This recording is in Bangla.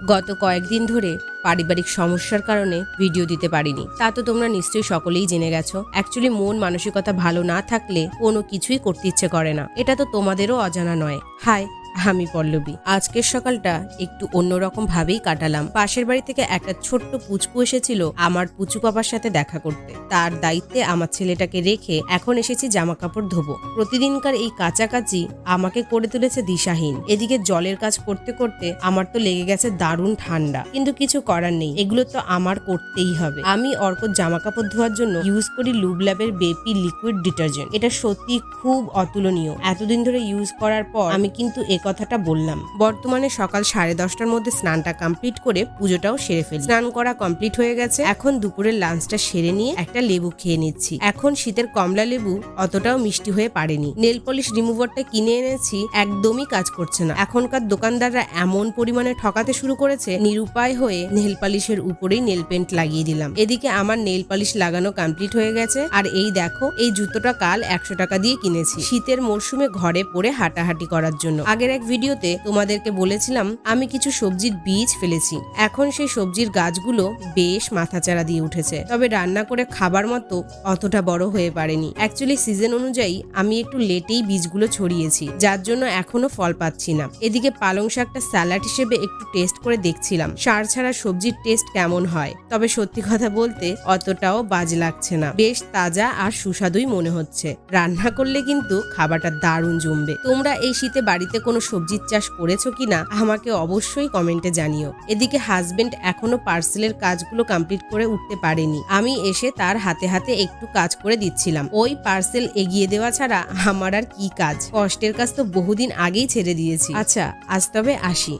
গত কয়েকদিন ধরে পারিবারিক সমস্যার কারণে ভিডিও দিতে পারিনি। তা তো তোমরা নিশ্চয়ই সকলেই জেনে গেছো। অ্যাকচুয়ালি মন মানসিকতা ভালো না থাকলে কোনো কিছুই করতে ইচ্ছে করে না। এটা তো তোমাদেরও অজানা নয়। হাই, আমি পল্লবী। আজকের সকালটা একটু অন্যরকম ভাবেই কাটালাম। পাশের বাড়ি থেকে একটা ছোট্ট পুচকু এসেছিল আমার পুচু পাপার সাথে দেখা করতে। তার দায়িত্বে আমার ছেলেটাকে রেখে এখন এসেছি জামা কাপড় ধোবো। প্রতিদিনকার এই কাচাকাচি আমাকে করে তুলেছে দিশাহীন। এদিকে জলের কাজ করতে করতে আমার তো লেগে গেছে দারুণ ঠান্ডা, কিন্তু কিছু করার নেই, এগুলো তো আমার করতেই হবে। আমি অর্কর জামা কাপড় ধোয়ার জন্য ইউজ করি লুবল্যাবের বেপি লিকুইড ডিটারজেন্ট। এটা সত্যি খুব অতুলনীয়। এতদিন ধরে ইউজ করার পর আমি কিন্তু কথাটা বললাম। বর্তমানে সকাল 10:30টার মধ্যে স্নানটা কমপ্লিট করে পুজোটাও সেরে ফেলি। স্নান করা কমপ্লিট হয়ে গেছে। এখন দুপুরের লাঞ্চটা সেরে নিয়ে একটা লেবু খেয়ে নিচ্ছি। এখন শীতের কমলা লেবু অতটাও মিষ্টি হয়ে পারেনি। নেল পলিশ রিমুভারটা কিনে এনেছি, একদমই কাজ করছে না। এখনকার দোকানদাররা এমন পরিমাণে ঠকাতে শুরু করেছে, নিরুপায় হয়ে নেল পলিশের উপরেই নেল পেন্ট লাগিয়ে দিলাম। এদিকে আমার নেল পলিশ লাগানো কমপ্লিট হয়ে গেছে। আর এই দেখো, এই জুতোটা কাল 100 টাকা দিয়ে কিনেছি শীতের মরশুমে ঘরে পরে হাঁটাহাঁটি করার জন্য। আগের এক ভিডিওতে তোমাদেরকে বলেছিলাম আমি কিছু সবজির বীজ ফেলেছি। এখন সেই সবজির গাছগুলো বেশ মাথাচাড়া দিয়ে উঠেছে, তবে রান্না করে খাবার মতো অতটা বড় হয়ে পারেনি। অ্যাকচুয়ালি সিজন অনুযায়ী আমি একটু লেটেই বীজগুলো ছড়িয়েছি, যার জন্য এখনো ফল পাচ্ছি না। এদিকে পালং শাকটা স্যালাড হিসেবে একটু টেস্ট করে দেখছিলাম সার ছাড়া সবজির টেস্ট কেমন হয়। তবে সত্যি কথা বলতে অতটাও বাজে লাগছে না, বেশ তাজা আর সুস্বাদুই মনে হচ্ছে। রান্না করলে কিন্তু খাবারটা দারুণ জমবে। তোমরা এই শীতে বাড়িতে কোনো সবজির চাষ করেছো কিনা আমাকে অবশ্যই কমেন্টে জানিও। এদিকে হাজবেন্ড এখনো পার্সেলের কাজগুলো কমপ্লিট করে উঠতে পারেনি। আমি এসে তার হাতে হাতে একটু কাজ করে দিচ্ছিলাম। ওই পার্সেল এগিয়ে দেওয়া ছাড়া আমার আর কি কাজ। কষ্টের কাজ তো বহুদিন আগেই ছেড়ে দিয়েছি। আচ্ছা, আজ তবে আসি।